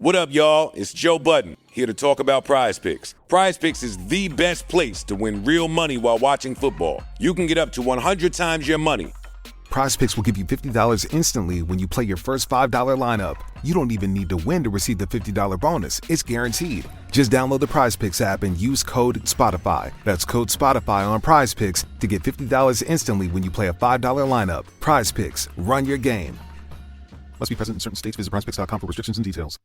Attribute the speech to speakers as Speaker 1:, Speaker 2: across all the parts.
Speaker 1: What up, y'all? It's Joe Budden, here to talk about Prize Picks. Prize Picks is the best place to win real money while watching football. You can get up to 100 times your money.
Speaker 2: Prize Picks will give you $50 instantly when you play your first $5 lineup. You don't even need to win to receive the $50 bonus. It's guaranteed. Just download the Prize Picks app and use code SPOTIFY. That's code SPOTIFY on Prize Picks to get $50 instantly when you play a $5 lineup. Prize Picks. Run your game. Must be present in certain states. Visit prizepicks.com for restrictions and details.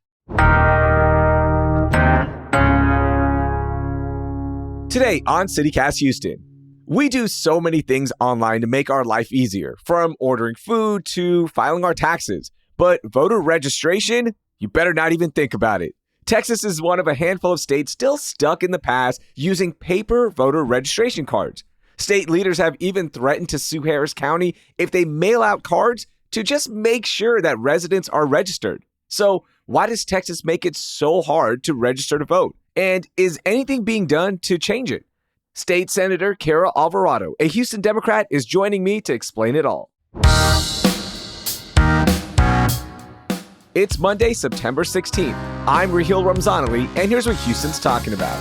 Speaker 3: Today on CityCast Houston, we do so many things online to make our life easier, from ordering food to filing our taxes. But voter registration, you better not even think about it. Texas is one of a handful of states still stuck in the past using paper voter registration cards. State leaders have even threatened to sue Harris County if they mail out cards to just make sure that residents are registered. So why does Texas make it so hard to register to vote? And is anything being done to change it? State Senator Cara Alvarado, a Houston Democrat, is joining me to explain it all. It's Monday, September 16th. I'm Raheel Ramzanali, and here's what Houston's talking about.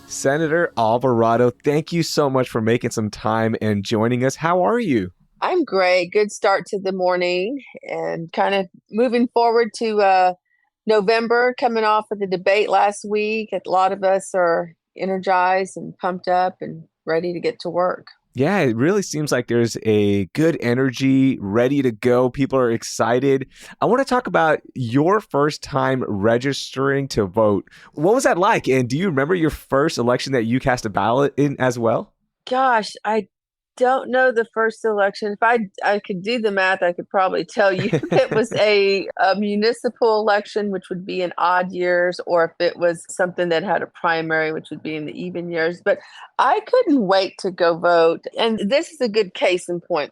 Speaker 3: Senator Alvarado, thank you so much for making some time and joining us. How are you?
Speaker 4: I'm great. Good start to the morning and kind of moving forward to November, coming off of the debate last week. A lot of us are energized and pumped up and ready to get to work.
Speaker 3: Yeah, it really seems like there's a good energy, ready to go. People are excited. I want to talk about your first time registering to vote. What was that like? And do you remember your first election that you cast a ballot in as well?
Speaker 4: Gosh, I don't know the first election. If I could do the math, I could probably tell you if it was a municipal election, which would be in odd years, or if it was something that had a primary, which would be in the even years. But I couldn't wait to go vote. And this is a good case in point.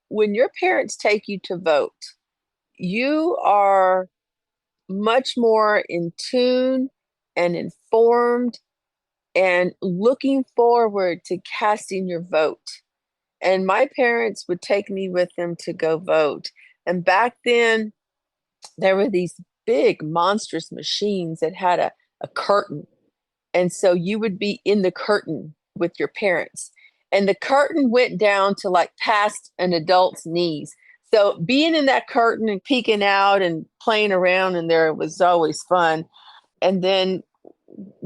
Speaker 4: When your parents take you to vote, you are much more in tune and informed and looking forward to casting your vote. And my parents would take me with them to go vote. And back then, there were these big, monstrous machines that had a curtain. And so you would be in the curtain with your parents. And the curtain went down to like past an adult's knees. So being in that curtain and peeking out and playing around in there was always fun. And then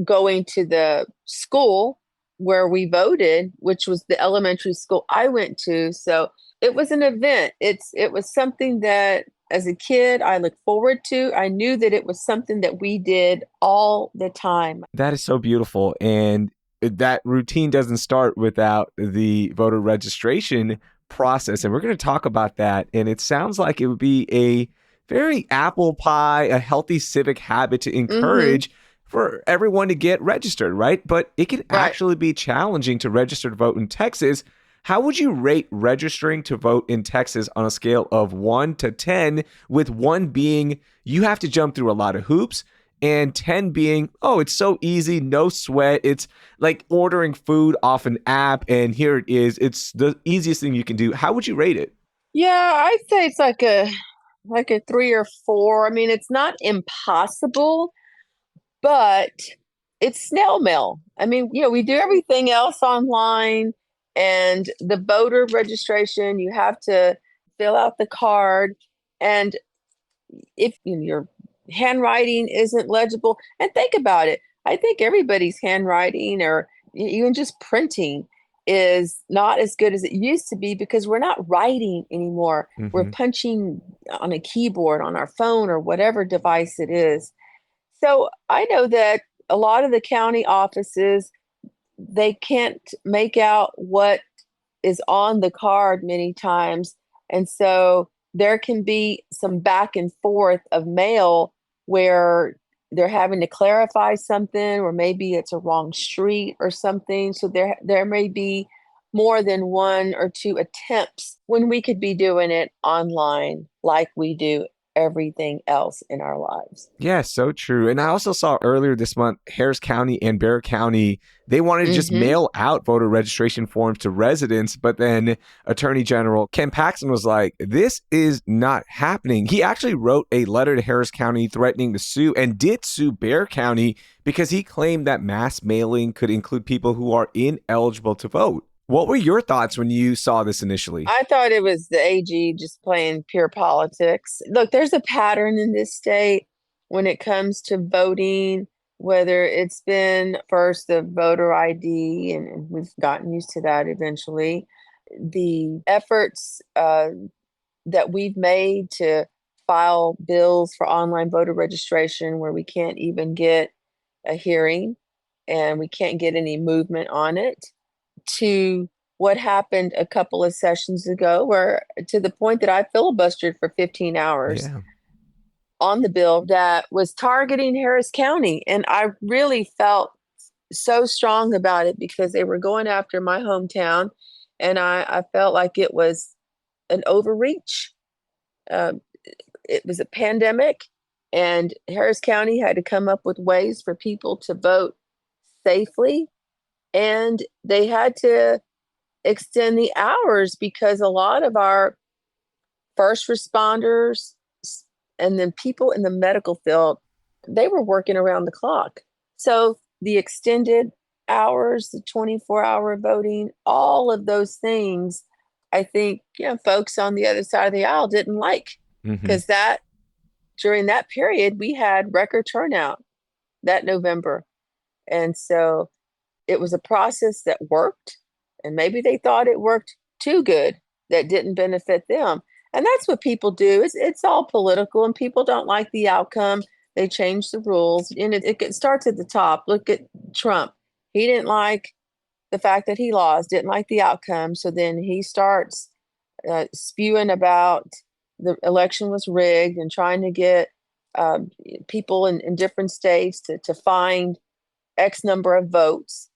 Speaker 4: going to the school where we voted, which was the elementary school I went to. So it was an event. It was something that as a kid I looked forward to. I knew that it was something that we did all the time.
Speaker 3: That is so beautiful. And that routine doesn't start without the voter registration process. And we're going to talk about that. And it sounds like it would be a very apple pie, a healthy civic habit to encourage for everyone to get registered, right? But it can actually be challenging to register to vote in Texas. How would you rate registering to vote in Texas on a scale of 1 to 10, with 1 being you have to jump through a lot of hoops, and 10 being, oh, it's so easy, no sweat. It's like ordering food off an app, and here it is. It's the easiest thing you can do. How would you rate it?
Speaker 4: Yeah, I'd say it's like a 3 or 4. I mean, it's not impossible, but it's snail mail. I mean, we do everything else online, and the voter registration, you have to fill out the card. And if your handwriting isn't legible, and think about it, I think everybody's handwriting or even just printing is not as good as it used to be because we're not writing anymore. We're punching on a keyboard on our phone or whatever device it is. So I know that a lot of the county offices, they can't make out what is on the card many times. And so there can be some back and forth of mail where they're having to clarify something, or maybe it's a wrong street or something. So there may be more than 1 or 2 attempts when we could be doing it online like we do everything else in our lives.
Speaker 3: Yeah, so true. And I also saw earlier this month, Harris County and Bexar County, they wanted to just mail out voter registration forms to residents. But then Attorney General Ken Paxton was like, this is not happening. He actually wrote a letter to Harris County threatening to sue, and did sue Bexar County because he claimed that mass mailing could include people who are ineligible to vote. What were your thoughts when you saw this initially?
Speaker 4: I thought it was the AG just playing pure politics. Look, there's a pattern in this state when it comes to voting, whether it's been first the voter ID, and we've gotten used to that eventually. The efforts that we've made to file bills for online voter registration where we can't even get a hearing and we can't get any movement on it, to what happened a couple of sessions ago, where to the point that I filibustered for 15 hours on the bill that was targeting Harris County. And I really felt so strong about it because they were going after my hometown. And I felt like it was an overreach. It was a pandemic, and Harris County had to come up with ways for people to vote safely. And they had to extend the hours because a lot of our first responders and then people in the medical field, they were working around the clock. So the extended hours, the 24-hour voting, all of those things, I think, folks on the other side of the aisle didn't like, because that during that period, we had record turnout that November. And so it was a process that worked, and maybe they thought it worked too good that didn't benefit them. And that's what people do. It's all political, and people don't like the outcome. They change the rules, and it starts at the top. Look at Trump. He didn't like the fact that he lost, didn't like the outcome. So then he starts spewing about the election was rigged and trying to get people in different states to find X number of votes.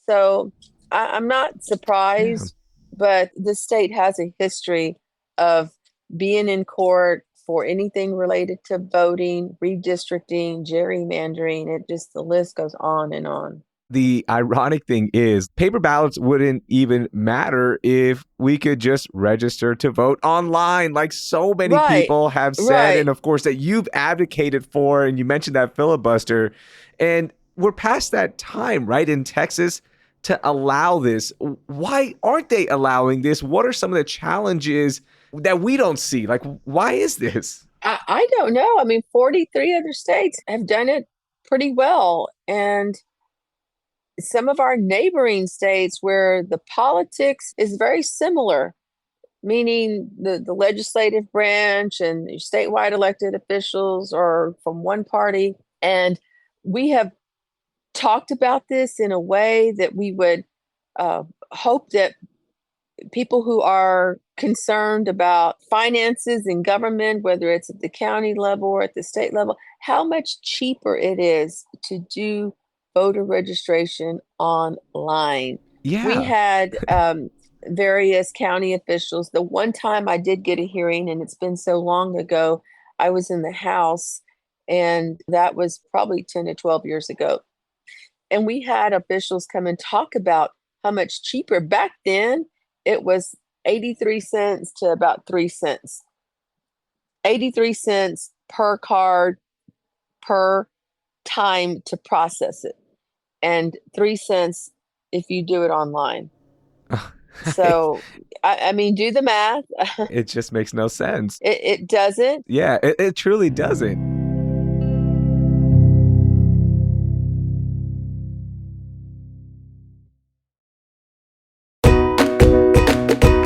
Speaker 4: So I'm not surprised, but the state has a history of being in court for anything related to voting, redistricting, gerrymandering. The list goes on and on.
Speaker 3: The ironic thing is paper ballots wouldn't even matter if we could just register to vote online, like so many people have said. And of course, that you've advocated for, and you mentioned that filibuster. And we're past that time, right, in Texas to allow this. Why aren't they allowing this? What are some of the challenges that we don't see? Like, why is this?
Speaker 4: I don't know. I mean, 43 other states have done it pretty well. And some of our neighboring states where the politics is very similar, meaning the legislative branch and the statewide elected officials are from one party. And we have talked about this in a way that we would hope that people who are concerned about finances in government, whether it's at the county level or at the state level, how much cheaper it is to do voter registration online.
Speaker 3: Yeah.
Speaker 4: We had various county officials. The one time I did get a hearing, and it's been so long ago, I was in the House, and that was probably 10 to 12 years ago. And we had officials come and talk about how much cheaper. Back then, it was 83 cents to about 3 cents. 83 cents per card per time to process it, and 3 cents if you do it online. So, I mean, do the math.
Speaker 3: It just makes no sense.
Speaker 4: It doesn't.
Speaker 3: Yeah, it truly doesn't.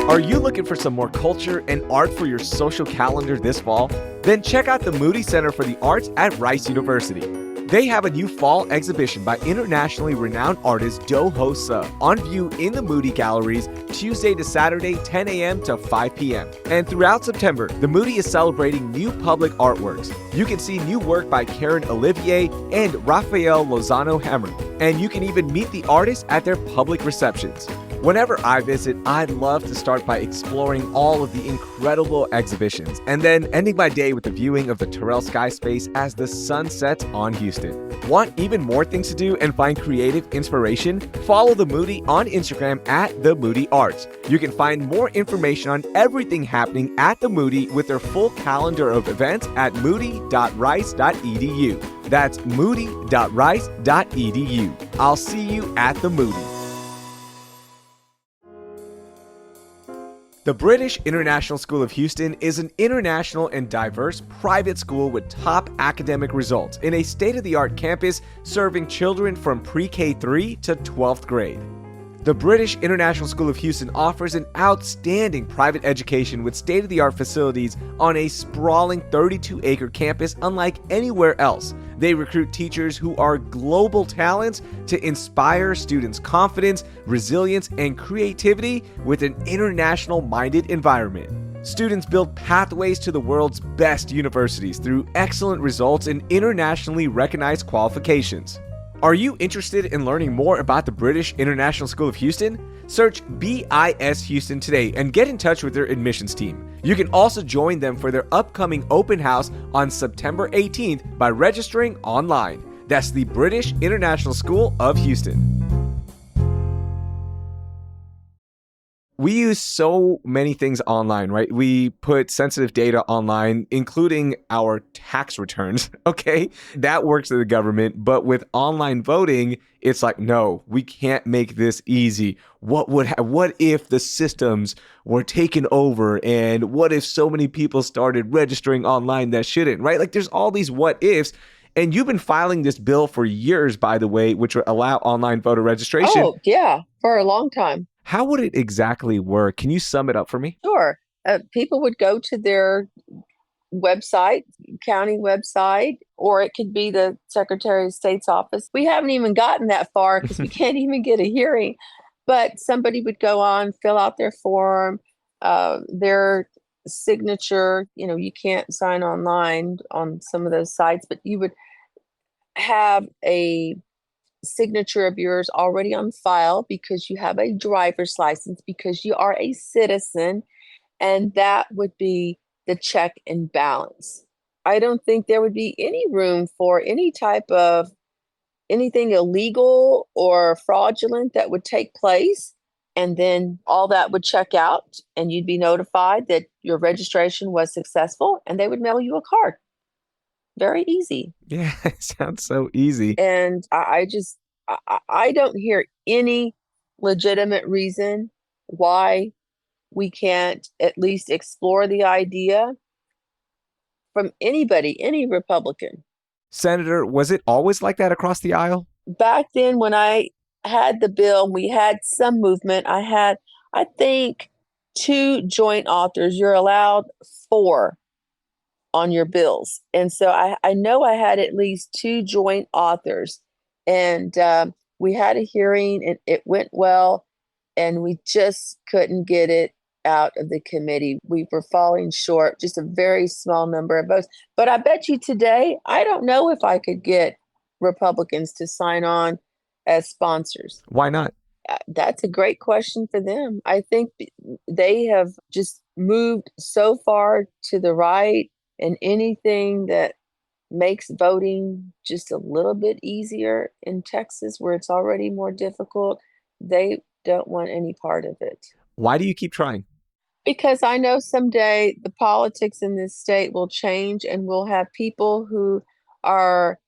Speaker 3: Are you looking for some more culture and art for your social calendar this fall? Then check out the Moody Center for the Arts at Rice University. They have a new fall exhibition by internationally renowned artist Do Ho Suh on view in the Moody Galleries Tuesday to Saturday, 10 a.m. to 5 p.m. And throughout September, the Moody is celebrating new public artworks. You can see new work by Karen Olivier and Raphael Lozano Hammer, and you can even meet the artists at their public receptions. Whenever I visit, I love to start by exploring all of the incredible exhibitions and then ending my day with a viewing of the Terrell Sky Space as the sun sets on Houston. Want even more things to do and find creative inspiration? Follow The Moody on Instagram at The Moody Arts. You can find more information on everything happening at The Moody with their full calendar of events at moody.rice.edu. That's moody.rice.edu. I'll see you at The Moody. The British International School of Houston is an international and diverse private school with top academic results in a state-of-the-art campus serving children from pre-K3 to 12th grade. The British International School of Houston offers an outstanding private education with state-of-the-art facilities on a sprawling 32-acre campus unlike anywhere else. They recruit teachers who are global talents to inspire students' confidence, resilience, and creativity with an international-minded environment. Students build pathways to the world's best universities through excellent results and internationally recognized qualifications. Are you interested in learning more about the British International School of Houston? Search BIS Houston today and get in touch with their admissions team. You can also join them for their upcoming open house on September 18th by registering online. That's the British International School of Houston. We use so many things online, right? We put sensitive data online, including our tax returns, okay? That works in the government, but with online voting, it's like, no, we can't make this easy. What if the systems were taken over, and what if so many people started registering online that shouldn't, right? Like there's all these what ifs. And you've been filing this bill for years, by the way, which would allow online voter registration.
Speaker 4: Oh, yeah, for a long time.
Speaker 3: How would it exactly work? Can you sum it up for me?
Speaker 4: Sure. People would go to their website, county website, or it could be the Secretary of State's office. We haven't even gotten that far because we can't even get a hearing. But somebody would go on, fill out their form, their signature. You know, you can't sign online on some of those sites, but you would have a signature of yours already on file because you have a driver's license, because you are a citizen, and that would be the check and balance. I don't think there would be any room for any type of anything illegal or fraudulent that would take place. And then all that would check out and you'd be notified that your registration was successful and they would mail you a card. Very easy.
Speaker 3: Yeah, it sounds so easy.
Speaker 4: And I don't hear any legitimate reason why we can't at least explore the idea from anybody, any Republican.
Speaker 3: Senator, was it always like that across the aisle?
Speaker 4: Back then, when I had the bill, we had some movement. I had, I think, 2 joint authors. You're allowed 4 on your bills. And so I know I had at least 2 joint authors. And we had a hearing and it went well. And we just couldn't get it out of the committee. We were falling short, just a very small number of votes. But I bet you today, I don't know if I could get Republicans to sign on as sponsors.
Speaker 3: Why not?
Speaker 4: That's a great question for them. I think they have just moved so far to the right, and anything that makes voting just a little bit easier in Texas, where it's already more difficult, they don't want any part of it.
Speaker 3: Why do you keep trying?
Speaker 4: Because I know someday the politics in this state will change and we'll have people who are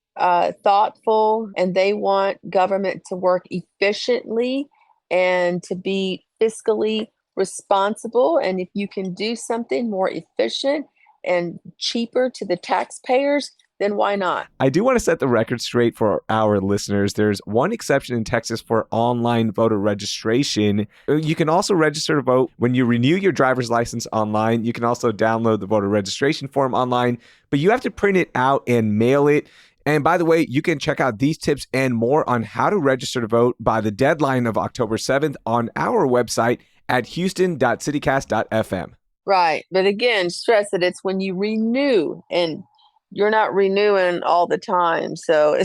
Speaker 4: thoughtful and they want government to work efficiently and to be fiscally responsible. And if you can do something more efficient and cheaper to the taxpayers, then why not?
Speaker 3: I do want to set the record straight for our listeners. There's one exception in Texas for online voter registration. You can also register to vote when you renew your driver's license online. You can also download the voter registration form online, but you have to print it out and mail it. And by the way, you can check out these tips and more on how to register to vote by the deadline of October 7th on our website at houston.citycast.fm.
Speaker 4: Right. But again, stress that it's when you renew, and you're not renewing all the time. So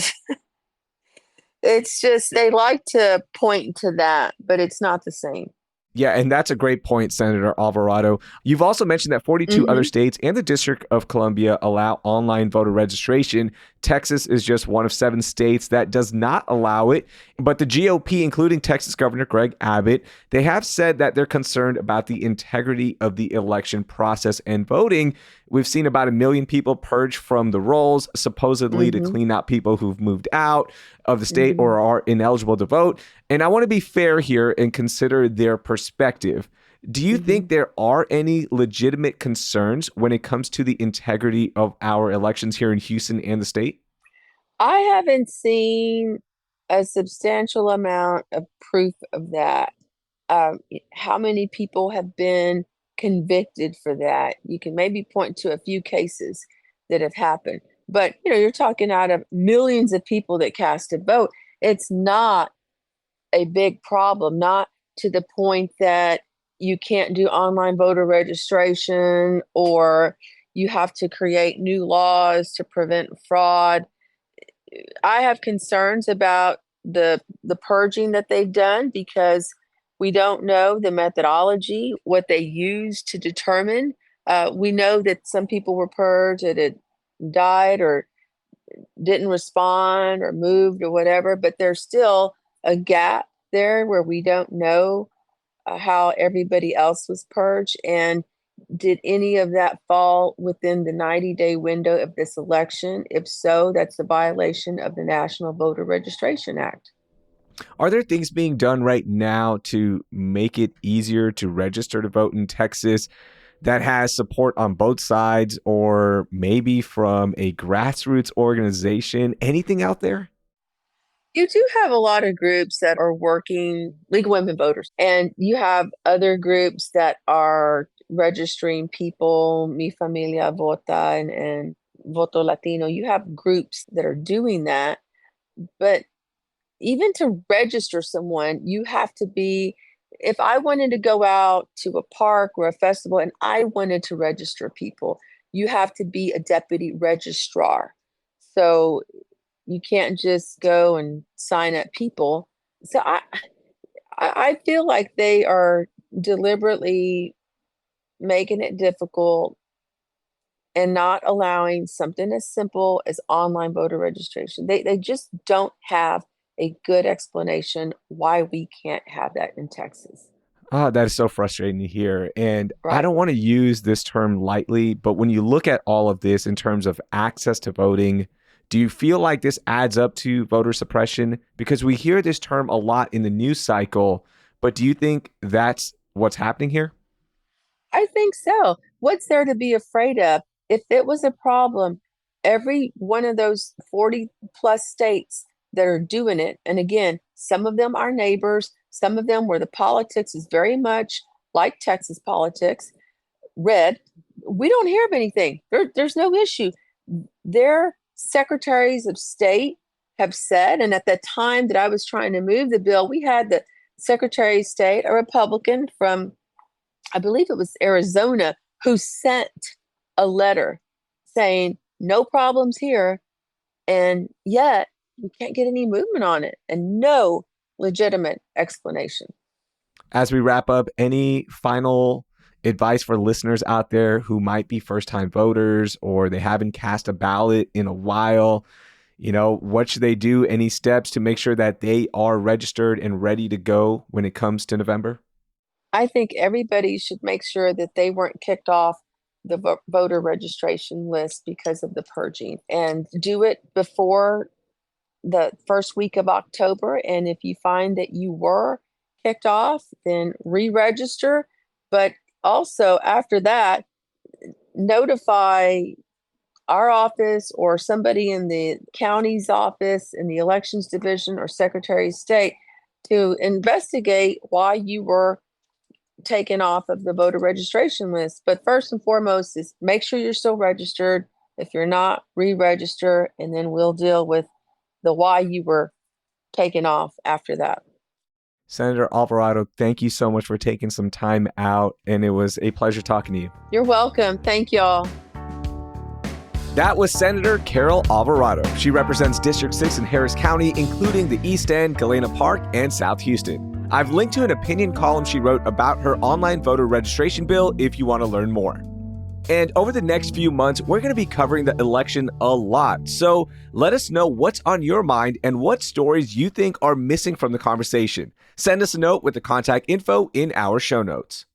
Speaker 4: It's just they like to point to that, but it's not the same.
Speaker 3: Yeah, and that's a great point, Senator Alvarado. You've also mentioned that 42 other states and the District of Columbia allow online voter registration. Texas is just one of 7 states that does not allow it. But the GOP, including Texas Governor Greg Abbott, they have said that they're concerned about the integrity of the election process and voting. We've seen about 1 million people purge from the rolls, supposedly to clean out people who've moved out of the state or are ineligible to vote. And I want to be fair here and consider their perspective. Do you think there are any legitimate concerns when it comes to the integrity of our elections here in Houston and the state?
Speaker 4: I haven't seen a substantial amount of proof of that. How many people have been convicted for that? You can maybe point to a few cases that have happened, but you're talking out of millions of people that cast a vote. It's not a big problem, not to the point that you can't do online voter registration or you have to create new laws to prevent fraud. I have concerns about the purging that they've done because we don't know the methodology, what they use to determine. We know that some people were purged that had died or didn't respond or moved or whatever, but there's still a gap there where we don't know how everybody else was purged. And did any of that fall within the 90-day window of this election? If so, that's a violation of the National Voter Registration Act.
Speaker 3: Are there things being done right now to make it easier to register to vote in Texas that has support on both sides or maybe from a grassroots organization? Anything out there?
Speaker 4: You do have a lot of groups that are working, League of Women Voters, and you have other groups that are registering people, Mi Familia Vota and Voto Latino. You have groups that are doing that. But even to register someone, you have to be, if I wanted to go out to a park or a festival and I wanted to register people, you have to be a deputy registrar. So you can't just go and sign up people. So I feel like they are deliberately making it difficult and not allowing something as simple as online voter registration. They just don't have a good explanation why we can't have that in Texas.
Speaker 3: Oh, that is so frustrating to hear. And I
Speaker 4: Right.
Speaker 3: don't want to use this term lightly, but when you look at all of this in terms of access to voting, do you feel like this adds up to voter suppression? Because we hear this term a lot in the news cycle, but do you think that's what's happening here?
Speaker 4: I think so. What's there to be afraid of? If it was a problem, every one of those 40 plus states that are doing it, and again, some of them are neighbors, some of them where the politics is very much like Texas politics, red, we don't hear of anything. There's no issue. Their secretaries of state have said, and at the time that I was trying to move the bill, we had the Secretary of State, a Republican from, I believe it was Arizona, who sent a letter saying, no problems here. And yet we can't get any movement on it and no legitimate explanation.
Speaker 3: As we wrap up, any final advice for listeners out there who might be first-time voters or they haven't cast a ballot in a while? What should they do? Any steps to make sure that they are registered and ready to go when it comes to November?
Speaker 4: I think everybody should make sure that they weren't kicked off the voter registration list because of the purging, and do it before the first week of October. And if you find that you were kicked off, then re-register. But also after that, notify our office or somebody in the county's office in the elections division or Secretary of State to investigate why you were taken off of the voter registration list. But first and foremost is make sure you're still registered. If you're not, re-register, and then we'll deal with the why you were taken off after that.
Speaker 3: Senator Alvarado, thank you so much for taking some time out, and it was a pleasure talking to you.
Speaker 4: You're welcome. Thank y'all.
Speaker 3: That was Senator Carol Alvarado. She represents District 6 in Harris County, including the East End, Galena Park, and South Houston. I've linked to an opinion column she wrote about her online voter registration bill if you want to learn more. And over the next few months, we're going to be covering the election a lot. So let us know what's on your mind and what stories you think are missing from the conversation. Send us a note with the contact info in our show notes.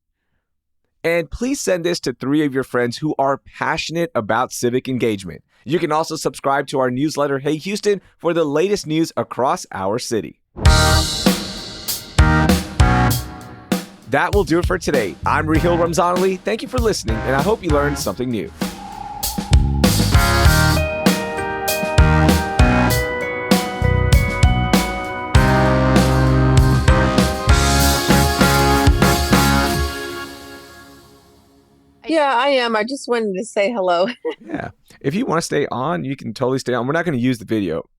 Speaker 3: And please send this to 3 of your friends who are passionate about civic engagement. You can also subscribe to our newsletter, Hey Houston, for the latest news across our city. That will do it for today. I'm Raheel Ramzanali. Thank you for listening, and I hope you learned something new.
Speaker 4: Yeah, I am. I just wanted to say hello.
Speaker 3: Yeah. If you want to stay on, you can totally stay on. We're not going to use the video.